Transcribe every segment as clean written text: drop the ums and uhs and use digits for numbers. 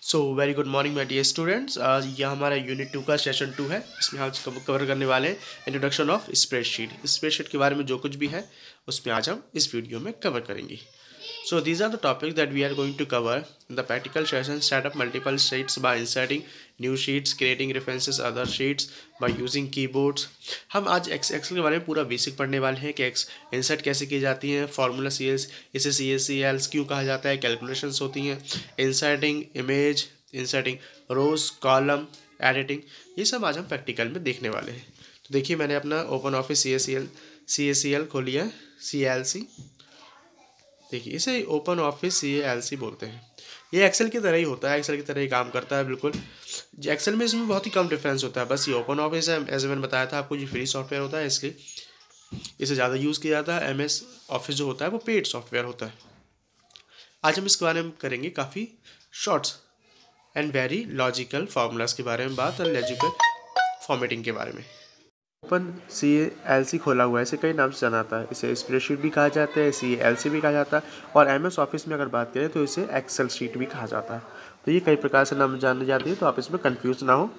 So very good morning my dear students. यह हमारा unit 2 का सेशन 2 है। इसमें आज कवर करने वाले हैं इंट्रोडक्शन ऑफ स्प्रेडशीट। स्प्रेडशीट के बारे में जो कुछ भी है उसमें आज हम इस वीडियो में कवर करेंगे। So these are the topics that we are going to cover in the practical session. Set up multiple sheets by inserting new sheets, creating references other sheets by using keyboards. हम आज Excel के बारे में पूरा basic पढ़ने वाले हैं कि इंसर्ट कैसे की जाती हैं, फार्मूला सी एस, इसे सी एस सी एल्स क्यों कहा जाता है, कैलकुलेशंस होती हैं, इंसर्टिंग इमेज, इंसर्टिंग रोज, कॉलम, एडिटिंग, ये सब आज हम प्रैक्टिकल में देखने वाले हैं। तो देखिए मैंने अपना open office C S C L खोल लिया है, सी एल सी। देखिए इसे ओपन ऑफिस CALC बोलते हैं। ये एक्सेल की तरह ही होता है, एक्सेल की तरह ही काम करता है बिल्कुल। एक्सेल में इसमें बहुत ही कम डिफरेंस होता है, बस ये ओपन ऑफिस है। एज मैंने बताया था आपको, ये फ्री सॉफ्टवेयर होता है, इसलिए इसे ज़्यादा यूज़ किया जाता है। MS ऑफिस जो होता है वो पेड सॉफ्टवेयर होता है। आज हम इसके बारे में करेंगे काफ़ी shorts and very logical formulas के बारे में बात, और लॉजिकल फॉर्मेटिंग के बारे में। ओपन CALC खोला हुआ है, इसे कई नाम से जाना जाता है। इसे स्प्रेडशीट भी कहा जाता है, CALC भी कहा जाता है, और MS ऑफिस में अगर बात करें तो इसे एक्सेल शीट भी कहा जाता है। तो ये कई प्रकार से नाम जाने जाते हैं, तो आप इसमें कंफ्यूज ना हो।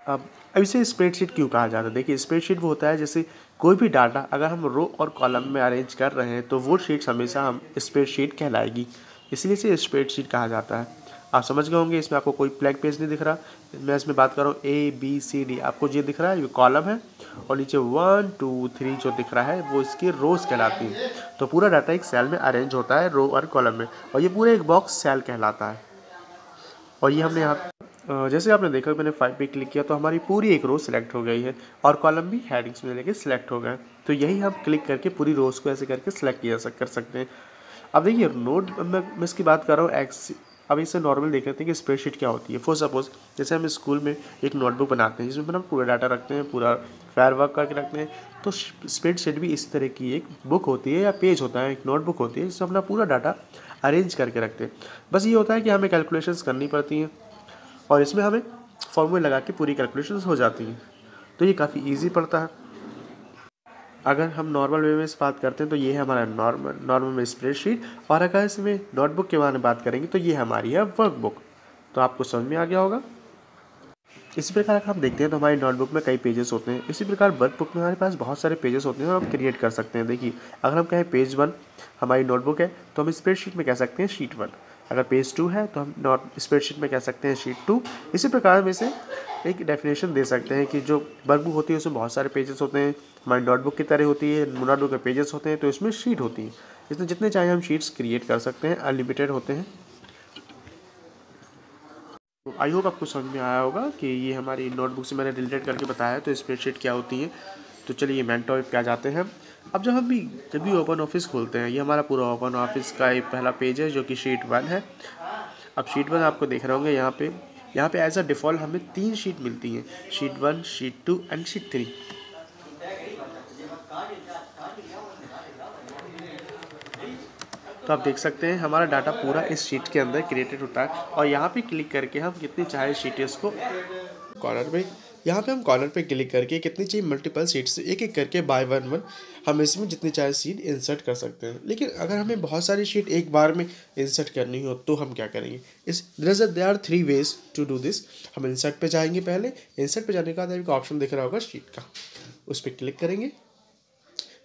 अब इसे स्प्रेडशीट क्यों कहा जाता है? देखिए स्प्रेडशीट वो होता है जैसे कोई भी डाटा अगर हम रो और कॉलम में अरेंज कर रहे हैं तो वो शीट्स हमेशा हम स्प्रेडशीट कहलाएगी, इसलिए इसे स्प्रेडशीट कहा जाता है। आप समझ गए होंगे, इसमें आपको कोई ब्लैंक पेज नहीं दिख रहा। मैं इसमें बात कर रहा हूँ ABCD, आपको ये दिख रहा है, ये कॉलम है, और नीचे 1 2 3 जो दिख रहा है वो इसकी रोज कहलाती है। तो पूरा डाटा एक सेल में अरेंज होता है रो और कॉलम में, और ये पूरा एक बॉक्स सेल कहलाता है। और ये हमने यहाँ जैसे आपने देखा, मैंने 5 पे क्लिक किया तो हमारी पूरी एक रो सिलेक्ट हो गई है, और कॉलम भी हेडिंग्स में लेके सिलेक्ट हो गए। तो यही हम क्लिक करके पूरी रोज को ऐसे करके सिलेक्ट कर सकते हैं। अब देखिए नोट मैं इसकी बात कर रहा हूँ एक्स। अब इसे नॉर्मल देख लेते हैं कि स्प्रेडशीट क्या होती है। फॉर सपोज जैसे हम स्कूल में एक नोटबुक बनाते हैं जिसमें हम पूरा डाटा रखते हैं, पूरा फेयर वर्क करके रखते हैं, तो स्प्रेडशीट भी इसी तरह की एक बुक होती है या पेज होता है, एक नोटबुक होती है जिसमें अपना पूरा डाटा अरेंज करके रखते हैं। बस ये होता है कि हमें कैलकुलेशंस करनी पड़ती हैं, और इसमें हमें फॉर्मूले लगा के पूरी कैलकुलेशंस हो जाती हैं। तो ये काफ़ी ईजी पड़ता है। अगर हम नॉर्मल वे में इस बात करते हैं तो ये है हमारा नॉर्मल में स्प्रेडशीट, और अगर इसमें नोटबुक के बारे में बात करेंगे तो ये हमारी है वर्कबुक। तो आपको समझ में आ गया होगा। इसी प्रकार अगर हम देखते हैं तो हमारी नोटबुक में कई पेजेस होते हैं, इसी प्रकार वर्कबुक में हमारे पास बहुत सारे पेजेस होते हैं और हम क्रिएट कर सकते हैं। देखिए अगर हम कहें पेज 1 हमारी नोटबुक है तो हम स्प्रेडशीट में कह सकते हैं शीट 1। अगर पेज 2 है तो हम स्प्रेडशीट में कह सकते हैं शीट 2। इसी प्रकार में से एक डेफिनेशन दे सकते हैं कि जो वर्कबुक होती है उसमें बहुत सारे पेजेस होते हैं, हमारी नोटबुक की तरह होती है, नोटबुक में पेजेस होते हैं, तो इसमें शीट होती है। इसमें जितने चाहे हम शीट्स क्रिएट कर सकते हैं, अनलिमिटेड होते हैं। तो आई होप आपको समझ में आया होगा कि ये हमारी नोटबुक से मैंने रिलेटेड करके बताया तो स्प्रेडशीट क्या होती है। तो चलिए मेन टॉपिक पे आ जाते हैं। अब जब भी ओपन ऑफिस खोलते हैं, ये हमारा पूरा ओपन ऑफिस का एक पहला पेज है जो कि शीट 1 है। अब शीट 1 आपको देख रहे होंगे यहाँ पे एज अ डिफ़ॉल्ट हमें 3 शीट मिलती हैं, शीट 1, शीट 2 एंड शीट 3। तो आप देख सकते हैं हमारा डाटा पूरा इस शीट के अंदर क्रिएटेड होता है, और यहाँ पे क्लिक करके हम कितनी चाहे शीट इसको कॉर्नर पे, यहाँ पे हम कॉर्नर पे क्लिक करके कितनी चाहिए मल्टीपल सीट्स एक एक करके बाय वन हम इसमें जितनी चाहे सीट इंसर्ट कर सकते हैं। लेकिन अगर हमें बहुत सारी शीट एक बार में इंसर्ट करनी हो तो हम क्या करेंगे? There are 3 ways to do this. हम इंसर्ट पे जाएंगे, पहले इंसर्ट पे जाने के बाद आपको ऑप्शन दिख रहा होगा शीट का, उस पर क्लिक करेंगे।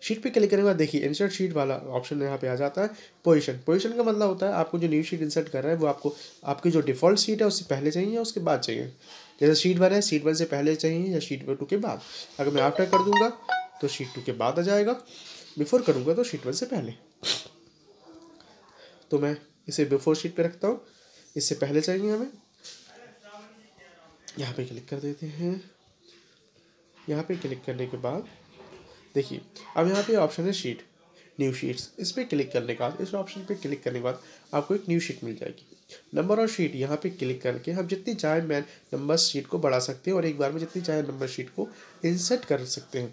शीट पे क्लिक करने के बाद देखिए इंसर्ट शीट वाला ऑप्शन यहाँ पे आ जाता है। पोजीशन का मतलब होता है आपको जो न्यू शीट इंसर्ट कर रहा है वो आपको आपकी जो डिफ़ॉल्ट शीट है उससे पहले चाहिए या उसके बाद चाहिए। जैसे शीट 1 है, शीट 1 से पहले चाहिए या शीट 2 के बाद। अगर मैं आफ्टर कर दूंगा तो शीट 2 के बाद आ जाएगा, बिफोर करूँगा तो शीट 1 से पहले। तो मैं इसे बिफोर शीट पे रखता हूँ, इससे पहले चाहिए हमें, यहाँ पे क्लिक कर देते हैं। यहाँ पे क्लिक करने के बाद देखिए अब यहाँ पे ऑप्शन है शीट, न्यू शीट्स। इस पर क्लिक करने के बाद, इस ऑप्शन पे क्लिक करने के बाद आपको एक न्यू शीट मिल जाएगी। नंबर और शीट यहाँ पे क्लिक करके हम जितनी चाहे मैं नंबर शीट को बढ़ा सकते हैं, और एक बार में जितनी चाहे नंबर शीट को इंसर्ट कर सकते हैं।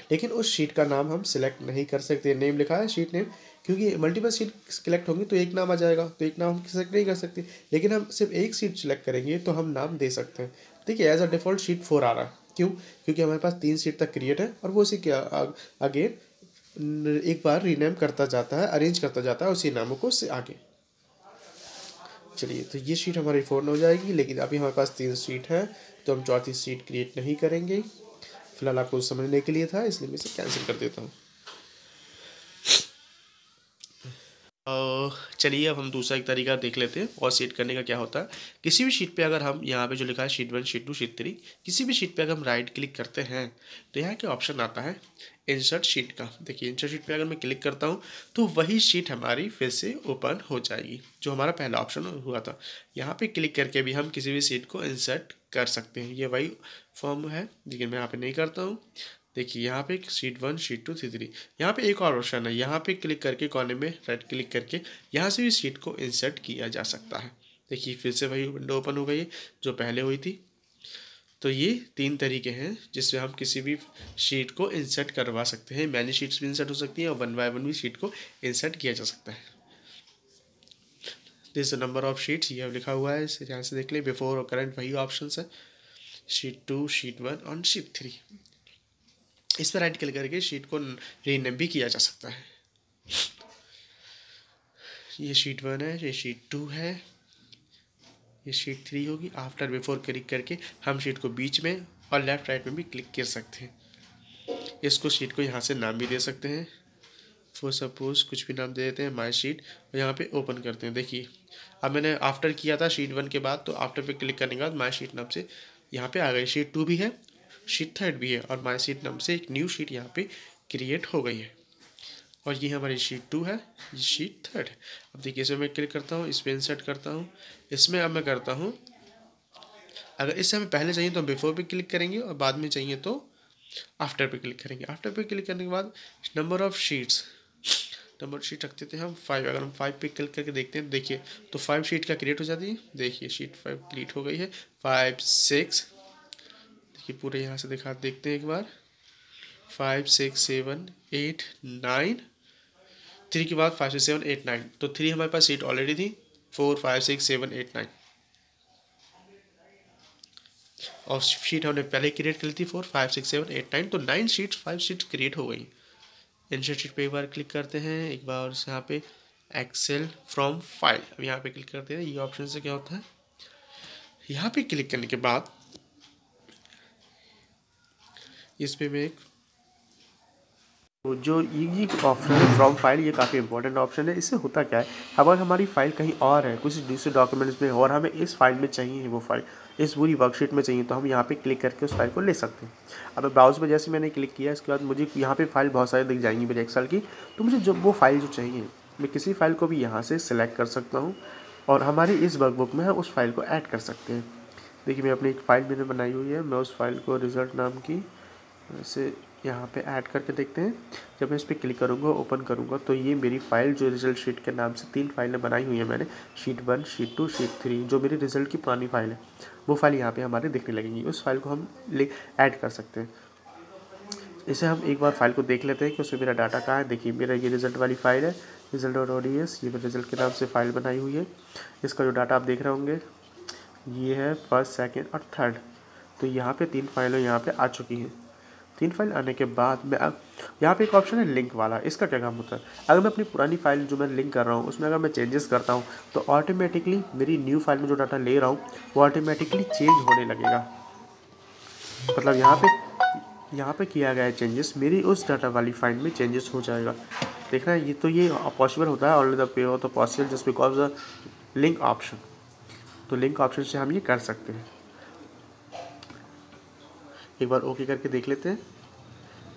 लेकिन उस शीट का नाम हम सिलेक्ट नहीं कर सकते। नेम लिखा है शीट नेम, क्योंकि मल्टीपल शीट सिलेक्ट होंगी तो एक नाम आ जाएगा, तो एक नाम हम सिलेक्ट नहीं कर सकते। लेकिन हम सिर्फ एक शीट सिलेक्ट करेंगे तो हम नाम दे सकते हैं। देखिए एज अ डिफ़ॉल्ट शीट 4 आ रहा है, क्यों? क्योंकि हमारे पास 3 शीट तक क्रिएट है, और वो उसी के अगेन एक बार रीनेम करता जाता है, अरेंज करता जाता है उसी नामों को से आगे। चलिए, तो ये शीट हमारी 4 हो जाएगी, लेकिन अभी हमारे पास 3 शीट है, तो हम चौथी शीट क्रिएट नहीं करेंगे। फिलहाल आपको समझने के लिए था, इसलिए मैं इसे कैंसिल कर देता हूँ। चलिए, अब हम दूसरा एक तरीका देख लेते हैं और शीट करने का क्या होता है। किसी भी शीट पे अगर हम यहाँ पे जो लिखा है शीट 1, शीट 2, शीट 3, किसी भी शीट पे अगर हम राइट क्लिक करते हैं तो यहाँ के ऑप्शन आता है इंसर्ट शीट का। देखिए, इंसर्ट शीट पे अगर मैं क्लिक करता हूँ तो वही शीट हमारी फिर से ओपन हो जाएगी जो हमारा पहला ऑप्शन हुआ था। यहाँ पे क्लिक करके भी हम किसी भी शीट को इंसर्ट कर सकते हैं। ये वही फॉर्म है, लेकिन मैं यहाँ पे नहीं करता हूँ। देखिए, यहाँ पे शीट 1, शीट 2, शीट 3, यहाँ पे एक और ऑप्शन है। यहाँ पे क्लिक करके कोने में राइट क्लिक करके यहाँ से भी शीट को इंसर्ट किया जा सकता है। देखिए, फिर से वही विंडो ओपन हो गई है जो पहले हुई थी। तो ये 3 तरीके हैं जिससे हम किसी भी शीट को इंसर्ट करवा सकते हैं। मैनी शीट्स भी इंसर्ट हो सकती हैं और 1 बाय 1 भी शीट को इंसर्ट किया जा सकता है। दिस नंबर ऑफ शीट्स ये लिखा हुआ है, इसे यहाँ से देख लें। बिफोर और करंट वही ऑप्शन है, शीट 2, शीट 1 और शीट 3। इस पर राइट क्लिक करके शीट को रीनेम भी किया जा सकता है। ये शीट 1 है, ये शीट 2 है, ये शीट 3 होगी। आफ्टर बिफोर क्लिक करके हम शीट को बीच में और लेफ्ट राइट में भी क्लिक कर सकते हैं। इसको शीट को यहाँ से नाम भी दे सकते हैं। फॉर सपोज कुछ भी नाम दे देते हैं, माई शीट, और यहाँ पे ओपन करते हैं। देखिए, अब मैंने आफ्टर किया था शीट 1 के बाद, तो आफ्टर पे क्लिक करने के बाद माई शीट नाम से यहाँ पे आ गई। शीट 2 भी है, शीट 3 भी है और माई शीट नाम से एक न्यू शीट यहाँ पे क्रिएट हो गई है। और ये हमारी शीट 2 है, ये शीट 3 है। अब देखिए, इसमें मैं क्लिक करता हूँ, इस पर इंसर्ट करता हूँ। इसमें अब मैं करता हूँ, अगर इससे हमें पहले चाहिए तो हम बिफोर पे क्लिक करेंगे और बाद में चाहिए तो आफ्टर पे क्लिक करेंगे। आफ्टर पे क्लिक करने के बाद number of sheets, number sheet रख देते हैं हम 5। अगर हम 5 पे क्लिक करके देखते हैं, देखिए तो 5 शीट का क्रिएट हो जाती है। देखिए, शीट 5 क्रिएट हो गई है। 5, 6, देखिए पूरे यहाँ से देखते हैं एक बार। 5, 6, 7, 8, 9, 3 के बाद 5, 6, 7, 8, 9, तो 3 हमारे पास सीट ऑलरेडी थी। 4, 5, 6, 7, 8, 9 और शीट हमने पहले क्रिएट कर ली थी 4, 5, 6, 7, 8, 9, तो 9 शीट्स 5 शीट्स क्रिएट हो गई। इंसर्ट शीट पे एक बार क्लिक करते हैं, एक बार यहाँ पे एक्सेल फ्रॉम फाइल, अब यहाँ पे क्लिक करते हैं। ये ऑप्शन से क्या होता है, यहाँ पे क्लिक करने के बाद इस पे मैं एक जो ये ऑप्शन है फ्रॉम फाइल, ये काफ़ी इंपॉर्टेंट ऑप्शन है। इससे होता क्या है, अगर हमारी फाइल कहीं और है, कुछ दूसरे डॉक्यूमेंट्स में, और हमें इस फाइल में चाहिए वो फाइल, इस पूरी वर्कशीट में चाहिए, तो हम यहाँ पे क्लिक करके उस फाइल को ले सकते हैं। अब ब्राउज में जैसे मैंने क्लिक किया, इसके बाद मुझे यहाँ पे फाइल बहुत सारी दिख जाएंगी मेरे एक्सेल की, तो मुझे जो वो फाइल जो चाहिए, मैं किसी फाइल को भी यहाँ से सिलेक्ट कर सकता हूँ और हमारी इस वर्कबुक में हम उस फाइल को ऐड कर सकते हैं। देखिए, मैं अपनी एक फ़ाइल मैंने बनाई हुई है, मैं उस फाइल को रिज़ल्ट नाम की इसे यहाँ पे ऐड करके देखते हैं। जब मैं इस पर क्लिक करूँगा, ओपन करूँगा, तो ये मेरी फ़ाइल जो रिजल्ट शीट के नाम से 3 फाइलें बनाई हुई है मैंने, शीट 1, शीट 2, शीट 3, जो मेरी रिजल्ट की पुरानी फाइल है, वो फाइल यहाँ पे हमारे दिखने लगेंगी। उस फाइल को हम ऐड कर सकते हैं। इसे हम एक बार फाइल को देख लेते हैं कि उसमें मेरा डाटा कहाँ है। देखिए, मेरा ये रिजल्ट वाली फाइल है, रिजल्ट और ODS, ये मेरे रिजल्ट के नाम से फाइल बनाई हुई है। इसका जो डाटा आप देख रहे होंगे, ये है 1st, 2nd और 3rd। तो यहाँ पे 3 फाइलें यहाँ पे आ चुकी हैं। 3 फाइल आने के बाद मैं अब यहाँ पे एक ऑप्शन है लिंक वाला। इसका क्या काम होता है, अगर मैं अपनी पुरानी फाइल जो मैं लिंक कर रहा हूँ उसमें अगर मैं चेंजेस करता हूँ, तो ऑटोमेटिकली मेरी न्यू फाइल में जो डाटा ले रहा हूँ वो ऑटोमेटिकली चेंज होने लगेगा। मतलब यहाँ पे किया गया है चेंजेस, मेरी उस डाटा वाली फाइल में चेंजेस हो जाएगा। देखना, ये पॉसिबल होता है ऑल द पे हो तो possible just because the link option. तो लिंक ऑप्शन से हम ये कर सकते हैं। एक बार ओके करके देख लेते हैं।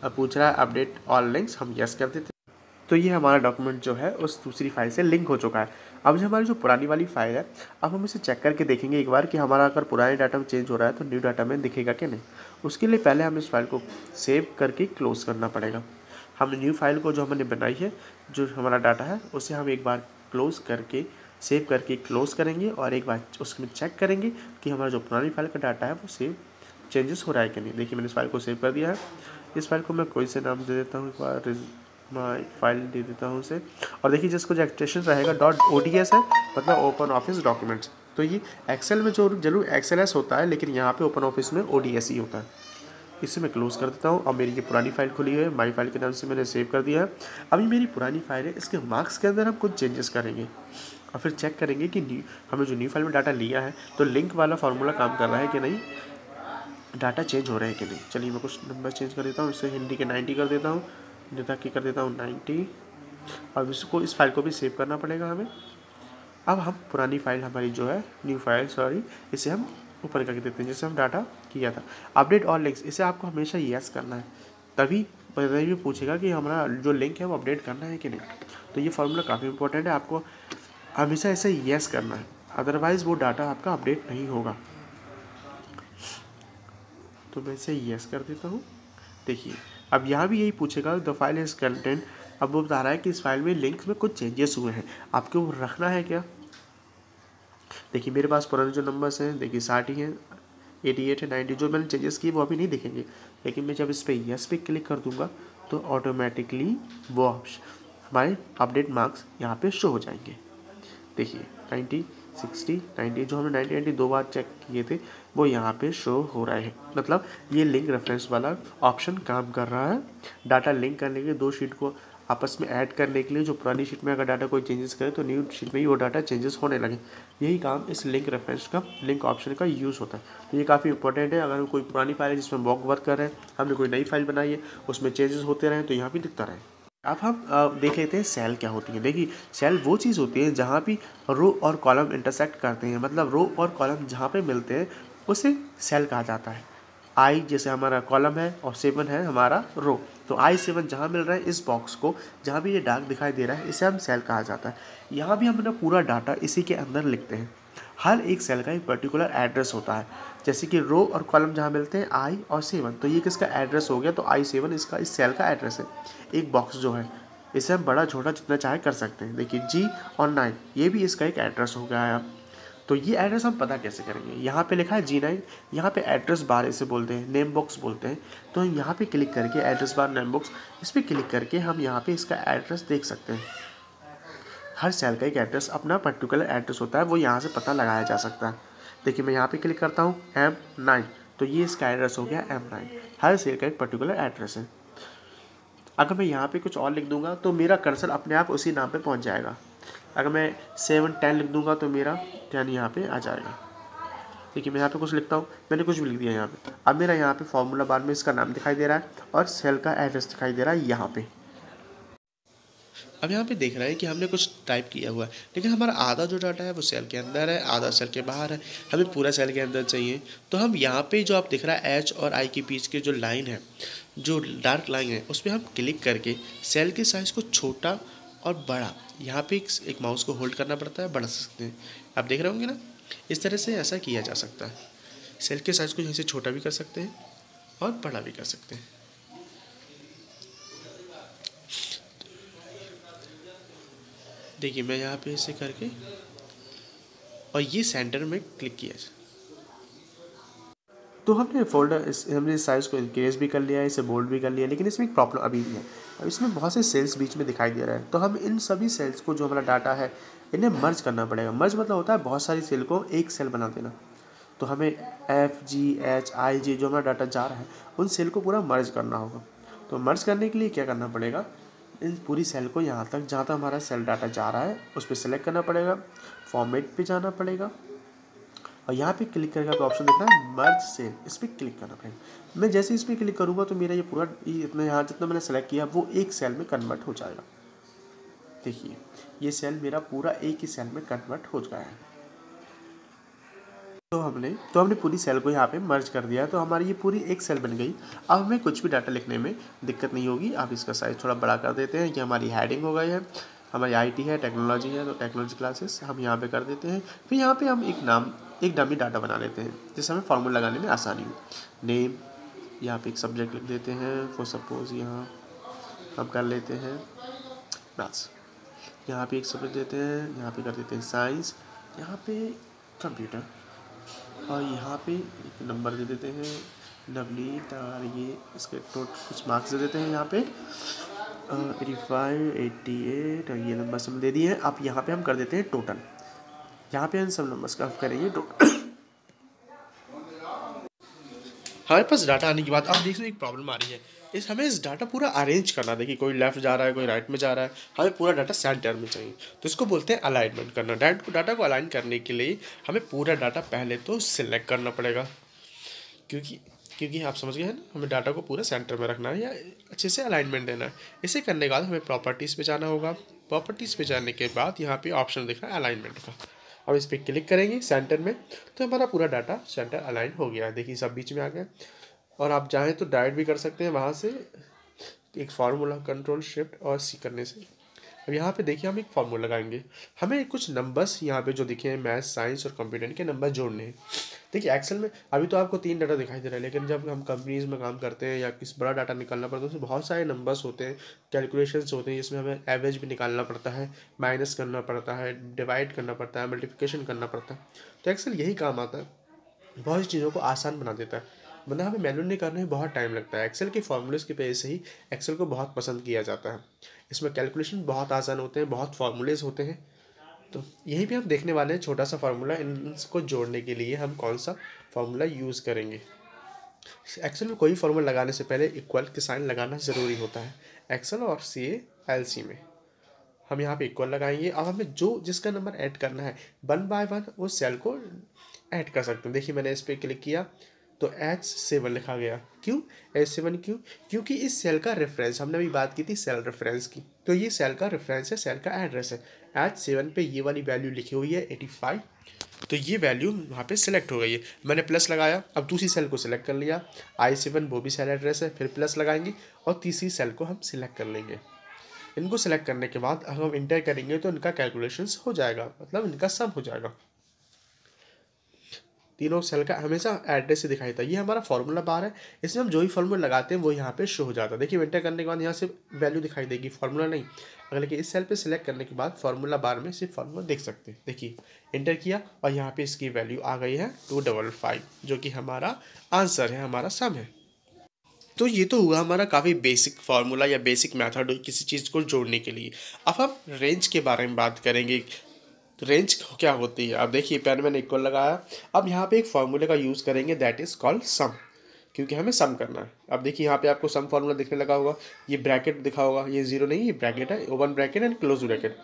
अब पूछ रहा है अपडेट ऑल लिंक्स, हम यस कर देते हैं। तो ये हमारा डॉक्यूमेंट जो है उस दूसरी फाइल से लिंक हो चुका है। अब जो हमारी जो पुरानी वाली फाइल है, अब हम इसे चेक करके देखेंगे एक बार कि हमारा अगर पुराने डाटा में चेंज हो रहा है तो न्यू डाटा में दिखेगा कि नहीं। उसके लिए पहले हम इस फाइल को सेव करके क्लोज़ करना पड़ेगा। हम न्यू फाइल को जो हमने बनाई है, जो हमारा डाटा है, उसे हम एक बार क्लोज़ करके सेव करके क्लोज़ करेंगे और एक बार उसमें चेक करेंगे कि हमारा जो पुरानी फाइल का डाटा है वो सेव चेंजेस हो रहा है कि नहीं। देखिए, मैंने इस फाइल को सेव कर दिया है। इस फाइल को मैं कोई से नाम दे देता हूँ, एक बार माई फाइल दे देता हूँ उसे। और देखिए, जिसको जो एक्सटेंशन रहेगा .ods है, मतलब ओपन ऑफिस डॉक्यूमेंट्स। तो ये एक्सेल में जो जरूर XLS होता है, लेकिन यहाँ पे ओपन ऑफिस में ODS ही होता है। इसे मैं क्लोज़ कर देता हूँ। अब मेरी ये पुरानी फाइल खुली है, माई फाइल के नाम से मैंने सेव कर दिया है। अभी मेरी पुरानी फाइल है, इसके मार्क्स के अंदर हम कुछ चेंजेस करेंगे। और फिर चेक करेंगे कि हमें जो न्यू फाइल में डाटा लिया है तो लिंक वाला फार्मूला काम कर रहा है कि नहीं, डाटा चेंज हो रहा है कि नहीं। चलिए मैं कुछ नंबर चेंज कर देता हूँ, इससे हिंदी के 90 कर देता हूँ, नेता की कर देता हूँ 90। अब इसको इस फाइल को भी सेव करना पड़ेगा हमें। अब हम पुरानी फाइल हमारी जो है न्यू फाइल इसे हम ऊपर करके देते हैं जैसे हम डाटा किया था। अपडेट ऑल लिंक्स, इसे आपको हमेशा यस करना है, तभी भी पूछेगा कि हमारा जो लिंक है वो अपडेट करना है कि नहीं। तो ये फार्मूला काफ़ी इंपॉर्टेंट है, आपको हमेशा इसे यस करना है, अदरवाइज़ वो डाटा आपका अपडेट नहीं होगा। तो मैं इसे यस कर देता हूँ। देखिए अब यहाँ भी यही पूछेगा द फाइल इज कंटेंट। अब वो बता रहा है कि इस फाइल में लिंक्स में कुछ चेंजेस हुए हैं, आपको वो रखना है क्या। देखिए मेरे पास पुराने जो नंबर्स हैं, देखिए 60 ही हैं, 88 है, 90, जो मैंने चेंजेस किए वो अभी नहीं दिखेंगे, लेकिन मैं जब इस पर यस पे क्लिक कर दूंगा तो ऑटोमेटिकली वो हमारे अपडेट मार्क्स यहाँ पे शो हो जाएंगे। देखिए 90, 60, 90, जो हमने 90 दो बार चेक किए थे वो यहाँ पे शो हो रहे हैं, मतलब ये लिंक रेफरेंस वाला ऑप्शन काम कर रहा है। डाटा लिंक करने के लिए दो शीट को आपस में ऐड करने के लिए, जो पुरानी शीट में अगर डाटा कोई चेंजेस करे तो न्यू शीट में ही वो डाटा चेंजेस होने लगे, यही काम इस लिंक रेफरेंस का, लिंक ऑप्शन का यूज़ होता है। तो ये काफ़ी इंपॉर्टेंट है। अगर कोई पुरानी फाइल है जिसमें मॉक वर्क कर रहे हैं, हमने कोई नई फाइल बनाई है उसमें चेंजेस होते रहे तो यहाँ भी दिखता रहे। अब हम देख लेते हैं सेल क्या होती है। देखिए सेल वो चीज़ होती है जहाँ भी रो और कॉलम इंटरसेक्ट करते हैं, मतलब रो और कॉलम जहाँ पे मिलते हैं उसे सेल कहा जाता है। आई जैसे हमारा कॉलम है और 7 है हमारा रो, तो I7 जहाँ मिल रहा है इस बॉक्स को, जहाँ भी ये डार्क दिखाई दे रहा है इसे हम सेल कहा जाता है। यहाँ भी हम अपना पूरा डाटा इसी के अंदर लिखते हैं। हर एक सेल का एक पर्टिकुलर एड्रेस होता है, जैसे कि रो और कॉलम जहाँ मिलते हैं I और 7, तो ये किसका एड्रेस हो गया, तो I7 इसका इस सेल का एड्रेस है। एक बॉक्स जो है इसे हम बड़ा छोटा जितना चाहे कर सकते हैं। देखिए G और 9 ये भी इसका एक एड्रेस हो गया है। अब तो ये एड्रेस हम पता कैसे करेंगे, यहाँ पे लिखा है G9, यहाँ पे एड्रेस बार इसे बोलते हैं, नेम बॉक्स बोलते हैं। तो यहाँ पे क्लिक करके एड्रेस बार नेम बॉक्स, इस पर क्लिक करके हम यहाँ पे इसका एड्रेस देख सकते हैं। हर सेल का एक एड्रेस, अपना पर्टिकुलर एड्रेस होता है, वो यहाँ से पता लगाया जा सकता है। देखिए मैं यहाँ पे क्लिक करता हूँ M9, तो ये इसका एड्रेस हो गया M9। हर सेल का एक पर्टिकुलर एड्रेस है। अगर मैं यहाँ पे कुछ और लिख दूंगा तो मेरा कर्सर अपने आप उसी नाम पे पहुँच जाएगा। अगर मैं 7, 10 लिख दूंगा तो मेरा 10 यहाँ पे आ जाएगा। देखिए मैं यहाँ पे कुछ लिखता हूँ, मैंने कुछ भी लिख दिया यहाँ पे, अब मेरा यहाँ पे फॉर्मूला बार में इसका नाम दिखाई दे रहा है और सेल का एड्रेस दिखाई दे रहा है यहाँ पे। अब यहाँ पे देख रहा है कि हमने कुछ टाइप किया हुआ है, लेकिन हमारा आधा जो डाटा है वो सेल के अंदर है, आधा सेल के बाहर है, हमें पूरा सेल के अंदर चाहिए। तो हम यहाँ पे जो आप दिख रहा है H और I के बीच के जो लाइन है, जो डार्क लाइन है, उस पर हम क्लिक करके सेल के साइज़ को छोटा और बड़ा, यहाँ पे एक माउस को होल्ड करना पड़ता है, बढ़ा सकते हैं। आप देख रहे होंगे ना, इस तरह से ऐसा किया जा सकता है। सेल के साइज़ को यहीं से छोटा भी कर सकते हैं और बड़ा भी कर सकते हैं। देखिए मैं यहाँ पे इसे करके और ये सेंटर में क्लिक किया जाए तो हमने साइज़ को इंक्रीज भी कर लिया है, इसे बोल्ड भी कर लिया, लेकिन इसमें एक प्रॉब्लम अभी भी है। अब इसमें बहुत से सेल्स बीच में दिखाई दे रहा है, तो हम इन सभी सेल्स को, जो हमारा डाटा है, इन्हें मर्ज करना पड़ेगा। मर्ज मतलब होता है बहुत सारी सेल को एक सेल बना देना। तो हमें F, G, H, I, J जो हमारा डाटा जा रहा है उन सेल को पूरा मर्ज करना होगा। तो मर्ज करने के लिए क्या करना पड़ेगा, इन पूरी सेल को यहाँ तक जहाँ तक हमारा सेल डाटा जा रहा है उस पर सेलेक्ट करना पड़ेगा, फॉर्मेट पे जाना पड़ेगा और यहाँ पे क्लिक करके आपको ऑप्शन दिख रहा है मर्ज सेल, इस पर क्लिक करना पड़ेगा। मैं जैसे इस पर क्लिक करूँगा तो मेरा ये पूरा इतना यहाँ जितना मैंने सेलेक्ट किया वो एक सेल में कन्वर्ट हो जाएगा। देखिए ये सेल मेरा पूरा एक ही सेल में कन्वर्ट हो गया है। तो हमने पूरी सेल को यहाँ पे मर्ज कर दिया, तो हमारी ये पूरी एक सेल बन गई। अब हमें कुछ भी डाटा लिखने में दिक्कत नहीं होगी। अब इसका साइज़ थोड़ा बड़ा कर देते हैं। ये हमारी हेडिंग हो गई है, हमारी IT है, टेक्नोलॉजी है, तो टेक्नोलॉजी क्लासेस हम यहाँ पे कर देते हैं। फिर यहाँ पे हम एक डमी डाटा बना लेते हैं जिससे हमें फार्मूला लगाने में आसानी हो। नेम, यहाँ पे एक सब्जेक्ट लिख देते हैं, फॉर सपोज यहाँ हम कर लेते हैं मैथ्स। यहाँ पे एक सब्जेक्ट देते हैं, यहाँ पे कर देते हैं साइंस, यहाँ पे कंप्यूटर, और यहाँ पे एक नंबर दे देते हैं नवनीत, और ये इसके कुछ मार्क्स दे देते हैं यहाँ पे 85, 88, और ये नंबर हम दे दिए हैं। अब यहाँ पे हम कर देते हैं टोटल, यहाँ पे इन सब नंबर्स का हम करेंगे टोटल। हमारे पास डाटा आने के बाद अब देखिए एक प्रॉब्लम आ रही है, हमें इस डाटा पूरा अरेंज करना। देखिए कोई लेफ्ट जा रहा है, कोई राइट में जा रहा है, हमें पूरा डाटा सेंटर में चाहिए, तो इसको बोलते हैं अलाइनमेंट करना। डाटा को अलाइन करने के लिए हमें पूरा डाटा पहले तो सिलेक्ट करना पड़ेगा, क्योंकि आप समझ गए हैं ना, हमें डाटा को पूरा सेंटर में रखना है या अच्छे से अलाइनमेंट देना है। इसे करने के बाद हमें प्रॉपर्टीज़ पे जाना होगा। प्रॉपर्टीज़ पे जाने के बाद यहाँ पे ऑप्शन दिख रहा है अलाइनमेंट का, अब इस पर क्लिक करेंगे सेंटर में, तो हमारा पूरा डाटा सेंटर अलाइन हो गया है। देखिए सब बीच में आ गया, और आप चाहें तो डायरेक्ट भी कर सकते हैं वहाँ से, एक फार्मूला कंट्रोल शिफ्ट और सी करने से। अब यहाँ पे देखिए हम एक फार्मूला लगाएंगे, हमें कुछ नंबर्स यहाँ पे जो दिखे हैं मैथ्स, साइंस और कंप्यूटर के नंबर जोड़ने हैं। देखिए एक्सेल में अभी तो आपको 3 डाटा दिखाई दे रहा है, लेकिन जब हम कंपनीज में काम करते हैं या किसी बड़ा डाटा निकालना पड़ता है तो उसमें बहुत सारे नंबर्स होते हैं, कैलकुलेशंस होते हैं, जिसमें हमें एवरेज भी निकालना पड़ता है, माइनस करना पड़ता है, डिवाइड करना पड़ता है, मल्टीप्लिकेशन करना पड़ता है। तो एक्सेल यही काम आता है, बहुत सी चीज़ों को आसान बना देता है, वरना हमें मैनुअली करने में बहुत टाइम लगता है। एक्सेल के फॉर्मूलेस की वजह से ही एक्सेल को बहुत पसंद किया जाता है। इसमें कैलकुलेशन बहुत आसान होते हैं, बहुत फार्मूलेज होते हैं। तो यहीं पे हम देखने वाले हैं छोटा सा फार्मूला, इनको जोड़ने के लिए हम कौन सा फार्मूला यूज़ करेंगे। एक्सेल में कोई फार्मूला लगाने से पहले इक्वल के साइन लगाना ज़रूरी होता है, एक्सेल और CALC में। हम यहाँ पे इक्वल लगाएंगे। अब हमें जिसका नंबर ऐड करना है 1 बाय 1 उस सेल को ऐड कर सकते हैं। देखिए मैंने इस पर क्लिक किया तो H7 लिखा गया। क्यों H7? क्योंकि इस सेल का रेफरेंस, हमने अभी बात की थी सेल रेफरेंस की, तो ये सेल का रेफरेंस है, सेल का एड्रेस है। H7 पे ये वाली वैल्यू लिखी हुई है 85, तो ये वैल्यू वहाँ पे सिलेक्ट हो गई है। मैंने प्लस लगाया, अब दूसरी सेल को सिलेक्ट कर लिया, I7 वो भी सेल एड्रेस है, फिर प्लस लगाएंगे और तीसरी सेल को हम सिलेक्ट कर लेंगे। इनको सिलेक्ट करने के बाद हम इंटर करेंगे तो इनका कैलकुलेशंस हो जाएगा, मतलब इनका सम हो जाएगा। तीनों सेल का हमेशा एड्रेस से दिखाई देता है। ये हमारा फार्मूला बार है, इसमें हम जो भी फार्मूला लगाते हैं वो यहाँ पे शो हो जाता है। देखिए इंटर करने के बाद यहाँ से वैल्यू दिखाई देगी, फार्मूला नहीं। अगर लेकिन इस सेल पे सिलेक्ट करने के बाद फार्मूला बार में सिर्फ फार्मूला देख सकते हैं। देखिए इंटर किया और यहाँ पे इसकी वैल्यू आ गई है 255, जो कि हमारा आंसर है, हमारा सम है। तो ये तो हुआ हमारा काफ़ी बेसिक फार्मूला या बेसिक मेथड किसी चीज़ को जोड़ने के लिए। अब हम रेंज के बारे में बात करेंगे। तो रेंज क्या होती है, अब देखिए पेन मैंने इक्वल लगाया, अब यहाँ पे एक फार्मूले का यूज़ करेंगे, दैट इज़ कॉल्ड सम, क्योंकि हमें सम करना है। अब देखिए यहाँ पे आपको सम फार्मूला दिखने लगा होगा, ये ब्रैकेट दिखा होगा, ये जीरो नहीं, ये ब्रैकेट है, open bracket and close bracket.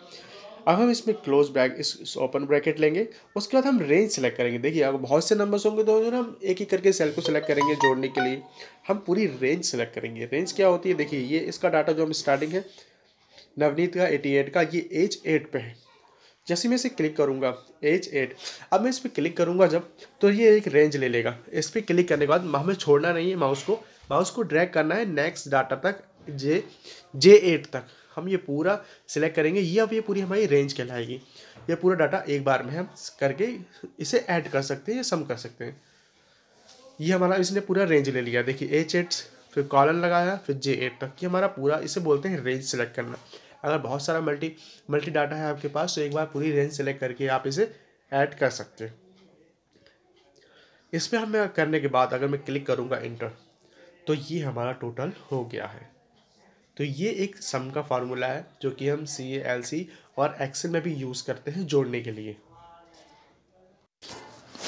अब हम इसमें क्लोज ब्रैकेट, इस ओपन ब्रैकेट लेंगे, उसके बाद हम रेंज सेलेक्ट करेंगे। देखिए अगर बहुत से नंबर्स होंगे तो जो ना हम एक एक करके सेल को सिलेक्ट करेंगे जोड़ने के लिए, हम पूरी रेंज सेलेक्ट करेंगे। रेंज क्या होती है, देखिए ये इसका डाटा जो हम स्टार्टिंग है नवनीत का 88 का, ये एज 8 पे है। जैसे मैं इसे क्लिक करूँगा एज 8, अब मैं इस पर क्लिक करूँगा जब, तो ये एक रेंज ले लेगा। इस पर क्लिक करने के बाद हमें छोड़ना नहीं है माउस को ड्रैग करना है नेक्स्ट डाटा तक, J8 तक हम ये पूरा सिलेक्ट करेंगे। ये अब ये पूरी हमारी रेंज कहलाएगी। ये पूरा डाटा एक बार में हम करके इसे ऐड कर सकते हैं या सम कर सकते हैं। ये हमारा इसने पूरा रेंज ले लिया। देखिए H8 फिर कॉलन लगाया फिर J8 तक, ये हमारा पूरा, इसे बोलते हैं रेंज सेलेक्ट करना। अगर बहुत सारा मल्टी डाटा है आपके पास तो एक बार पूरी रेंज सेलेक्ट करके आप इसे ऐड कर सकते हैं। इसमें हम करने के बाद अगर मैं क्लिक करूँगा इंटर, तो ये हमारा टोटल हो गया है। तो ये एक सम का फार्मूला है जो कि हम CALC और एक्सेल में भी यूज़ करते हैं जोड़ने के लिए।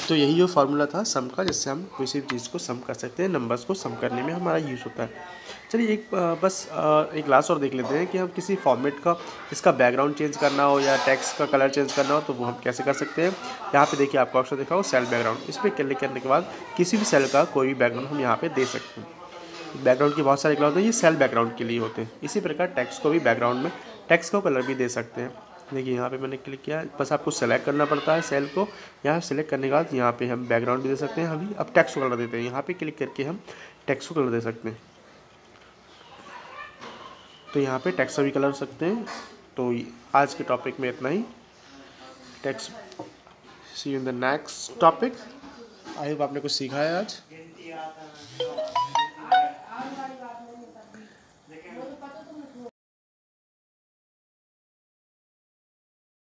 तो यही जो फार्मूला था सम का, जिससे हम किसी भी चीज़ को सम कर सकते हैं, नंबर्स को सम करने में हमारा यूज़ होता है। चलिए एक क्लास और देख लेते हैं कि हम किसी फॉर्मेट का इसका बैकग्राउंड चेंज करना हो या टेक्स्ट का कलर चेंज करना हो तो वो हम कैसे कर सकते हैं। यहाँ पे देखिए आपको ऑप्शन दिखा हो सेल बैकग्राउंड, इस पर क्लिक करने के बाद किसी भी सेल का कोई भी बैकग्राउंड हम यहाँ पे दे सकते हैं। बैकग्राउंड के बहुत सारे कलर होते हैं, ये सेल बैकग्राउंड के लिए होते हैं। इसी प्रकार टेक्स्ट को भी बैकग्राउंड में टेक्स्ट का कलर भी दे सकते हैं। देखिए यहाँ पे मैंने क्लिक किया, बस आपको सेलेक्ट करना पड़ता है सेल को। यहाँ सेलेक्ट करने के बाद यहाँ पे हम बैकग्राउंड भी दे सकते हैं। अभी अब टेक्स्ट को कलर देते हैं, यहाँ पे क्लिक करके हम टेक्स्ट को कलर दे सकते हैं। तो यहाँ पे टेक्स्ट भी कलर सकते हैं। तो आज के टॉपिक में इतना ही। Text see you in the next topic. I hope आपने कुछ सीखा है आज।